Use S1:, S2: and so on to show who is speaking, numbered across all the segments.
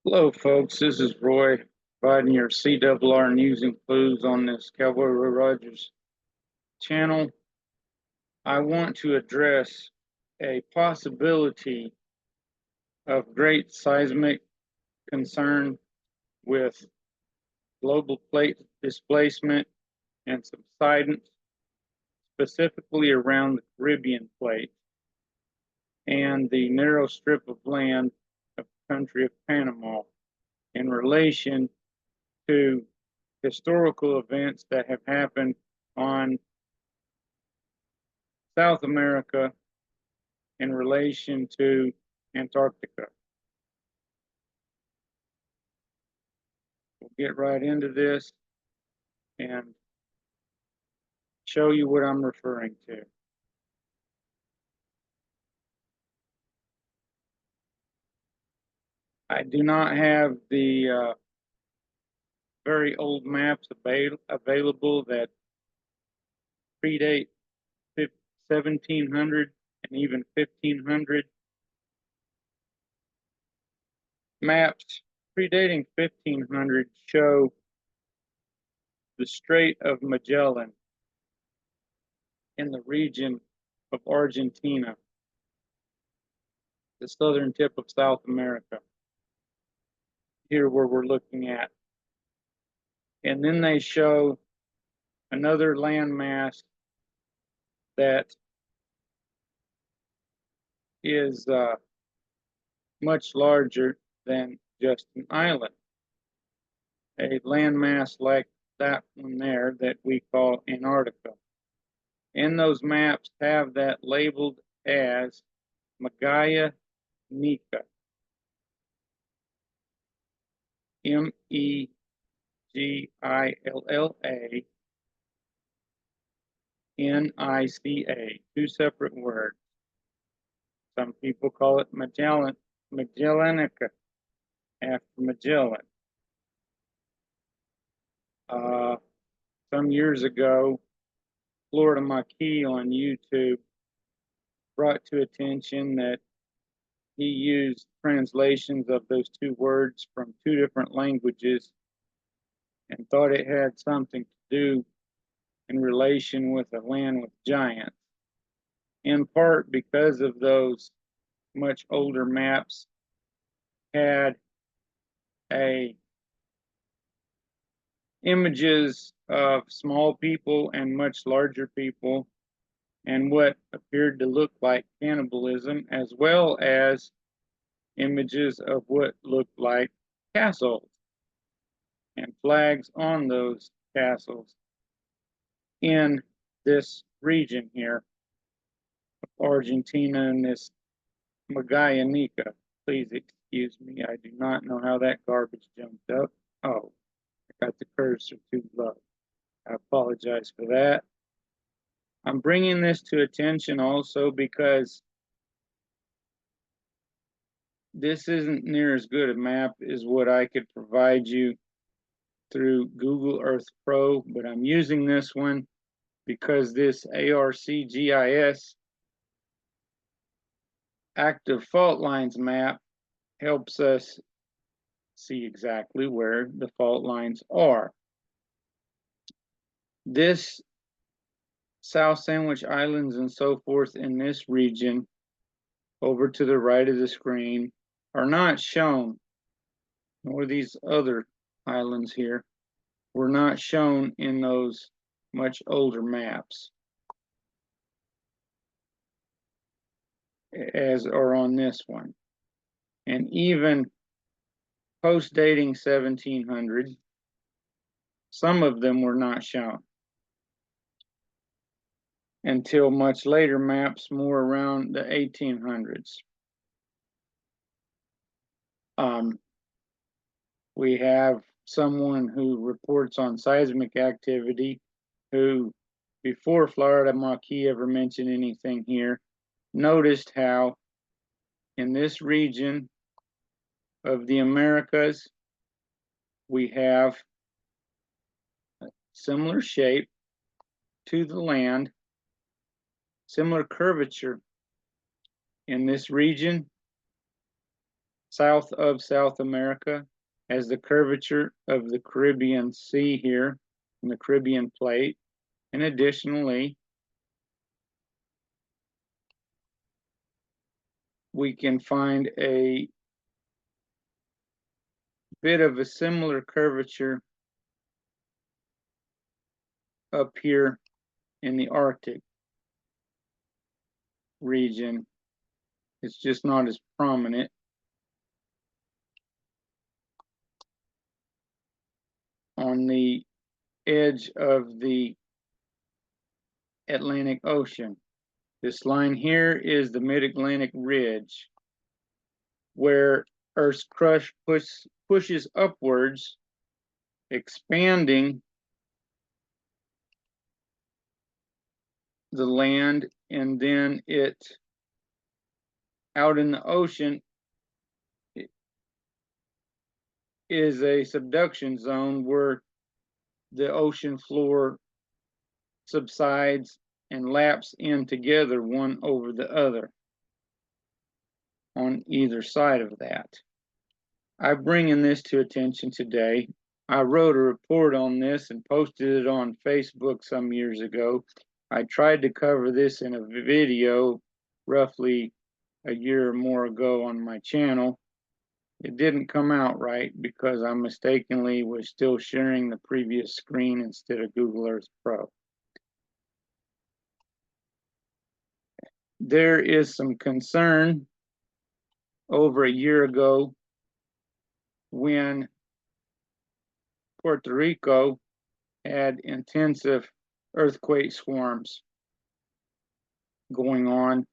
S1: Hello, folks. This is Roy providing your CRR news and clues on this Cowboy Roy Rogers channel. I want to address a possibility of great seismic concern with global plate displacement and subsidence, specifically around the Caribbean plate and the narrow strip of land of the country of Panama in relation to historical events that have happened on South America in relation to Antarctica. We'll get right into this and show you what I'm referring to. I do not have the very old maps available that predate 1700 and even 1500. Maps predating 1500 show the Strait of Magellan in the region of Argentina, the southern tip of South America, here where we're looking at. And then they show another landmass that is much larger than just an island, a landmass like that one there that we call Antarctica. And those maps have that labeled as Magallanica, Megillanica, two separate words. Some people call it Magellanica, after Magellan. Some years ago, Florida Maquis on YouTube brought to attention that he used translations of those two words from two different languages and thought it had something to do in relation with a land with giants, in part because of those much older maps had images of small people and much larger people and what appeared to look like cannibalism, as well as images of what looked like castles and flags on those castles in this region here of Argentina and this Magallanica. Please excuse me, I do not know how that garbage jumped up. Oh, I got the cursor too low. I apologize for that. I'm bringing this to attention also because this isn't near as good a map as what I could provide you through Google Earth Pro, but I'm using this one because this ARCGIS active fault lines map helps us see exactly where the fault lines are. This South Sandwich Islands and so forth in this region over to the right of the screen are not shown, nor these other islands here were not shown in those much older maps as are on this one. And even post-dating 1700, some of them were not shown until much later maps more around the 1800s. We have someone who reports on seismic activity who, before Florida Maquis ever mentioned anything here, noticed how in this region of the Americas, we have a similar shape to the land, similar curvature in this region, south of South America as the curvature of the Caribbean Sea here in the Caribbean plate. And additionally, we can find a bit of a similar curvature up here in the Arctic region. It's just not as prominent. On the edge of the Atlantic Ocean. This line here is the Mid-Atlantic Ridge, where Earth's crust pushes upwards, expanding the land, and then it out in the ocean is a subduction zone where the ocean floor subsides and laps in together one over the other on either side of that. I'm bringing this to attention today. I wrote a report on this and posted it on Facebook some years ago. I tried to cover this in a video roughly a year or more ago on my channel. It didn't come out right because I mistakenly was still sharing the previous screen instead of Google Earth Pro. There is some concern over a year ago when Puerto Rico had intensive earthquake swarms going on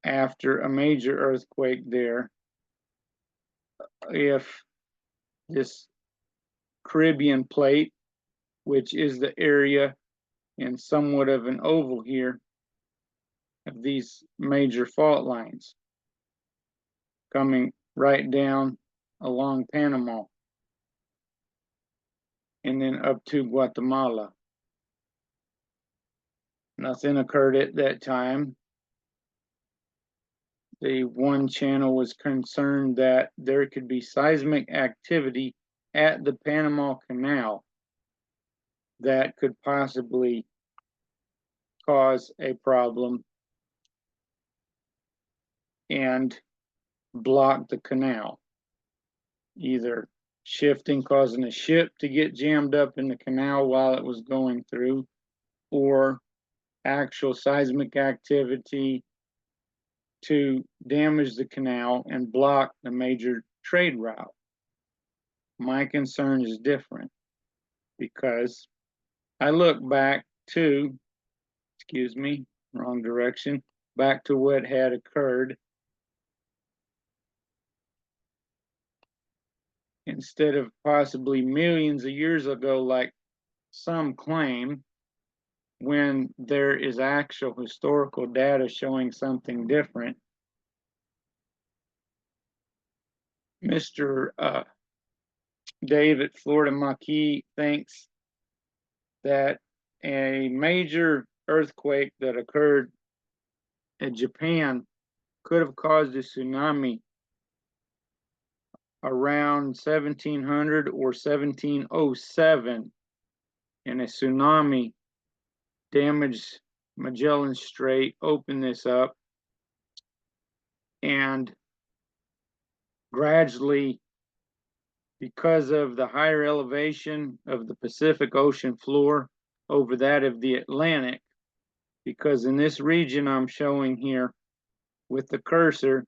S1: after a major earthquake there. If this Caribbean plate, which is the area in somewhat of an oval here of these major fault lines coming right down along Panama and then up to Guatemala. Nothing occurred at that time. The one channel was concerned that there could be seismic activity at the Panama Canal that could possibly cause a problem and block the canal, either shifting, causing a ship to get jammed up in the canal while it was going through, or actual seismic activity to damage the canal and block the major trade route. My concern is different because I look back to, excuse me, wrong direction, back to what had occurred instead of possibly millions of years ago, like some claim, when there is actual historical data showing something different. Mr. Dave at Florida Maquis thinks that a major earthquake that occurred in Japan could have caused a tsunami around 1700 or 1707, and a tsunami damaged Magellan Strait, opened this up, and gradually, because of the higher elevation of the Pacific Ocean floor over that of the Atlantic, because in this region I'm showing here with the cursor,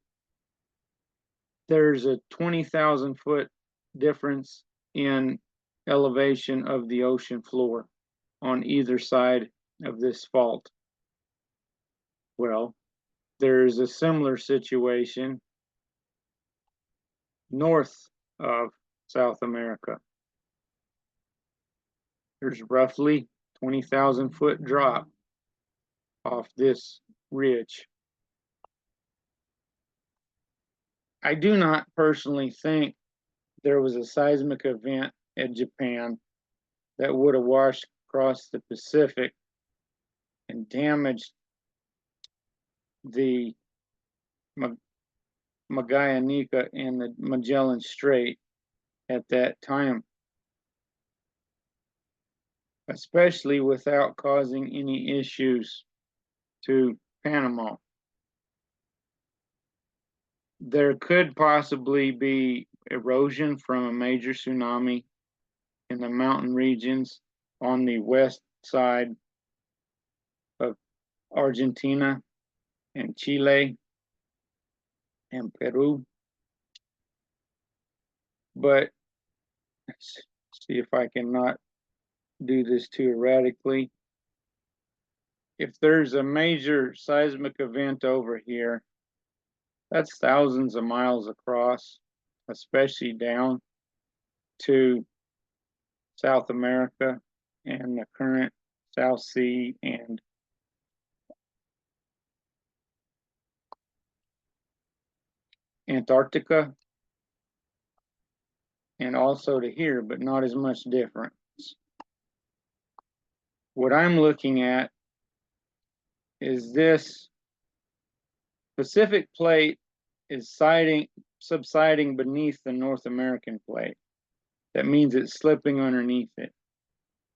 S1: there's a 20,000 foot difference in elevation of the ocean floor on either side of this fault. Well, there's a similar situation north of South America. There's roughly 20,000 foot drop off this ridge. I do not personally think there was a seismic event in Japan that would have washed across the Pacific and damaged the Magallanica and the Magellan Strait at that time, especially without causing any issues to Panama. There could possibly be erosion from a major tsunami in the mountain regions on the west side of Argentina and Chile and Peru. But let's see if I can not do this too erratically. If there's a major seismic event over here, that's thousands of miles across, especially down to South America and the current South Sea and Antarctica, and also to here, but not as much difference. What I'm looking at is this Pacific plate is subsiding beneath the North American plate. That means it's slipping underneath it.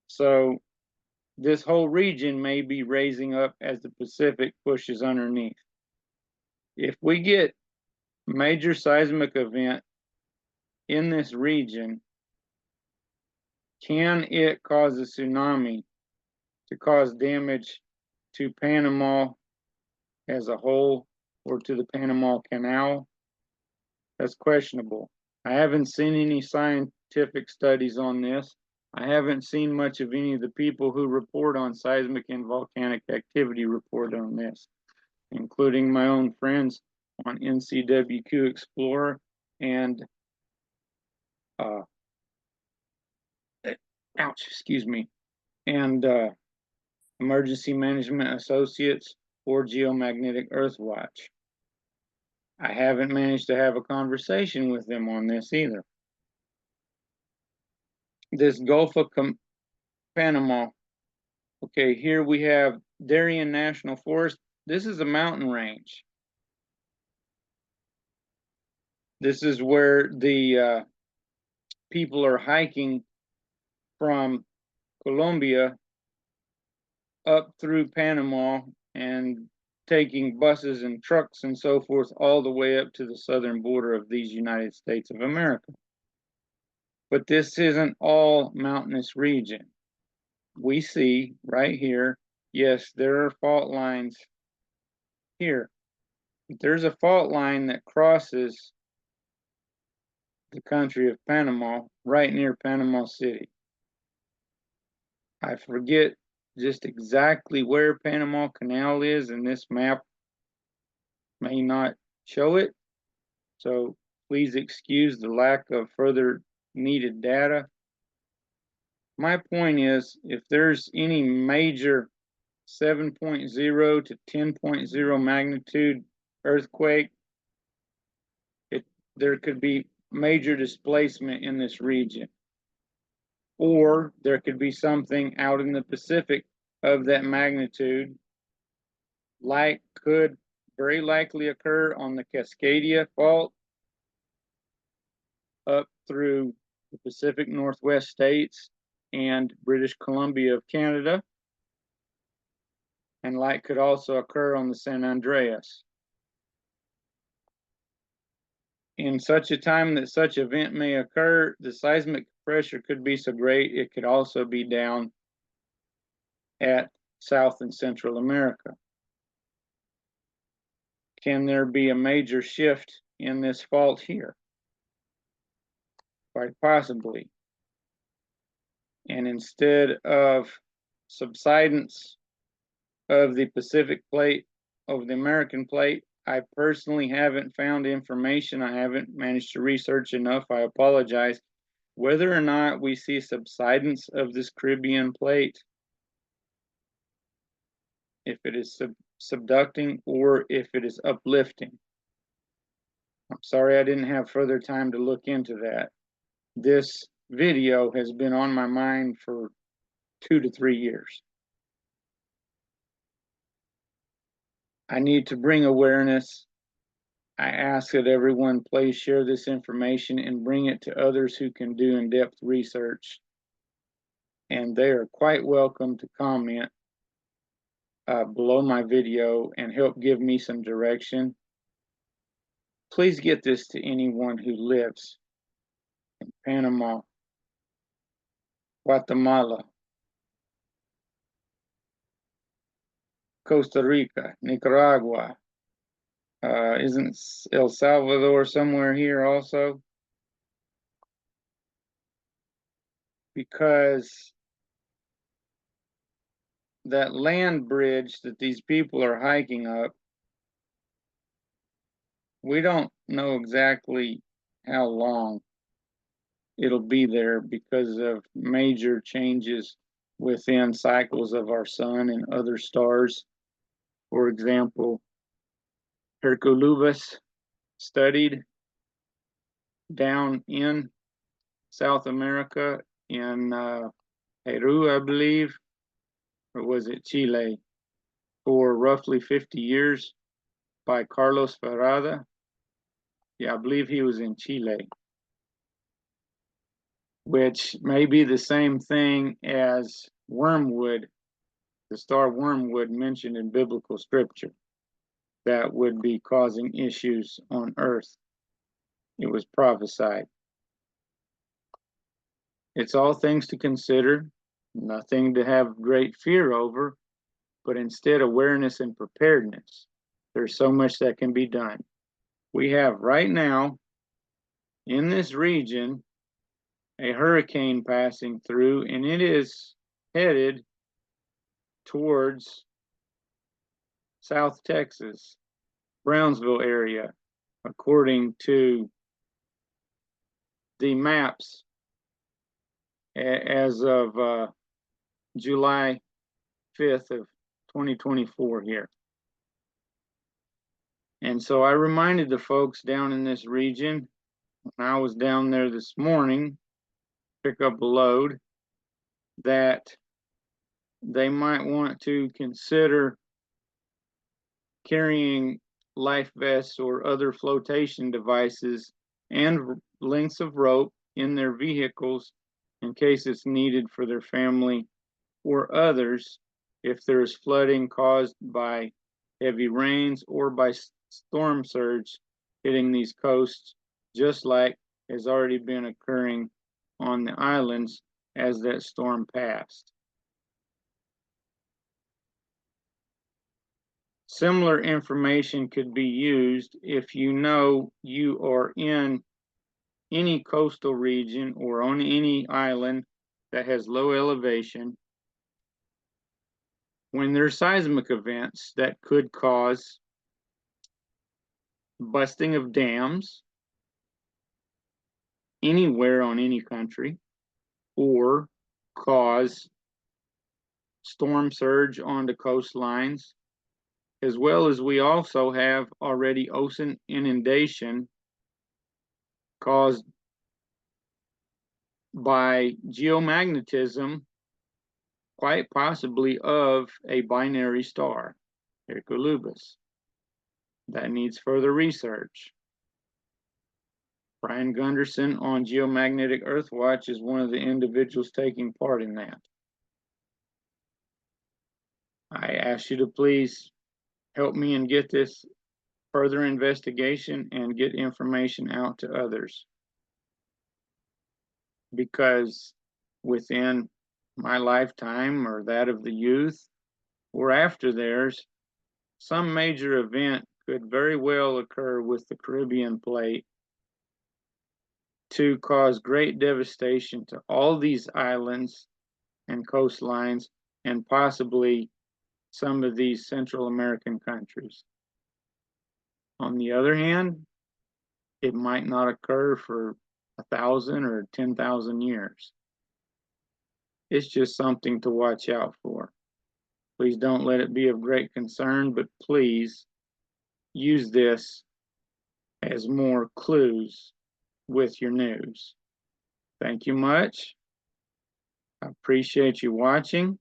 S1: So this whole region may be raising up as the Pacific pushes underneath. If we get major seismic event in this region, can it cause a tsunami to cause damage to Panama as a whole or to the Panama Canal? That's questionable. I haven't seen any scientific studies on this. I haven't seen much of any of the people who report on seismic and volcanic activity report on this, including my own friends on NCWQ Explorer and and Emergency Management Associates or Geomagnetic Earthwatch. I haven't managed to have a conversation with them on this either. This Gulf of Panama. Okay, here we have Darien National Forest. This is a mountain range. This is where the people are hiking from Colombia up through Panama and taking buses and trucks and so forth all the way up to the southern border of these United States of America. But this isn't all mountainous region. We see right here, yes, there are fault lines here. There's a fault line that crosses the country of Panama right near Panama City. I forget just exactly where Panama Canal is, and this map may not show it. So please excuse the lack of further needed data. My point is, if there's any major 7.0 to 10.0 magnitude earthquake, there could be major displacement in this region. Or there could be something out in the Pacific of that magnitude, like could very likely occur on the Cascadia Fault up through the Pacific Northwest states and British Columbia of Canada, and like could also occur on the San Andreas. In such a time that such event may occur, the seismic pressure could be so great it could also be down at South and Central America. Can there be a major shift in this fault here? Quite possibly. And instead of subsidence of the Pacific plate over the American plate, I personally haven't found information. I haven't managed to research enough. I apologize. Whether or not we see subsidence of this Caribbean plate, if it is subducting or if it is uplifting. I'm sorry I didn't have further time to look into that. This video has been on my mind for 2 to 3 years. I need to bring awareness I ask that everyone please share this information and bring it to others who can do in-depth research. And they are quite welcome to comment below my video and help give me some direction. Please get this to anyone who lives in Panama, Guatemala, Costa Rica, Nicaragua. Isn't El Salvador somewhere here also? Because that land bridge that these people are hiking up, we don't know exactly how long it'll be there because of major changes within cycles of our sun and other stars. For example, Hercules studied down in South America in Peru, I believe, or was it Chile, for roughly 50 years by Carlos Ferrada. Yeah, I believe he was in Chile, which may be the same thing as wormwood, the star wormwood mentioned in biblical scripture, that would be causing issues on Earth. It was prophesied. It's all things to consider, nothing to have great fear over, but instead awareness and preparedness. There's so much that can be done. We have right now in this region a hurricane passing through, and it is headed towards South Texas, Brownsville area, according to the maps as of July 5th of 2024 here. And so I reminded the folks down in this region, when I was down there this morning, pick up a load, that they might want to consider carrying life vests or other flotation devices and lengths of rope in their vehicles in case it's needed for their family or others if there's flooding caused by heavy rains or by storm surge hitting these coasts, just like has already been occurring on the islands as that storm passed. Similar information could be used if you know you are in any coastal region or on any island that has low elevation. When there's seismic events that could cause busting of dams anywhere on any country, or cause storm surge onto coastlines, as well as we also have already ocean inundation caused by geomagnetism, quite possibly of a binary star, Hercules. That needs further research. Brian Gunderson on Geomagnetic Earthwatch is one of the individuals taking part in that. I ask you to please help me and get this further investigation and get information out to others. Because within my lifetime or that of the youth or after theirs, some major event could very well occur with the Caribbean plate to cause great devastation to all these islands and coastlines and possibly some of these Central American countries. On the other hand, it might not occur for 1,000 or 10,000 years. It's just something to watch out for. Please don't let it be of great concern, but please use this as more clues with your news. Thank you much. I appreciate you watching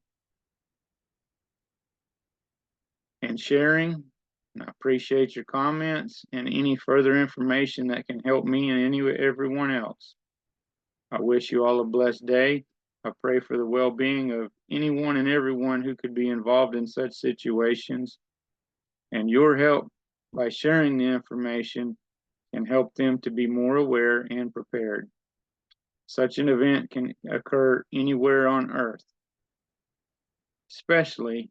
S1: and sharing And I appreciate your comments and any further information that can help me and everyone else. I wish you all a blessed day. I pray for the well-being of anyone and everyone who could be involved in such situations, and your help by sharing the information can help them to be more aware and prepared. Such an event can occur anywhere on Earth, especially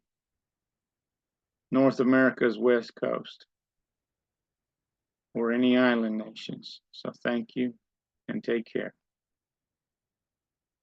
S1: North America's West Coast or any island nations. So thank you and take care.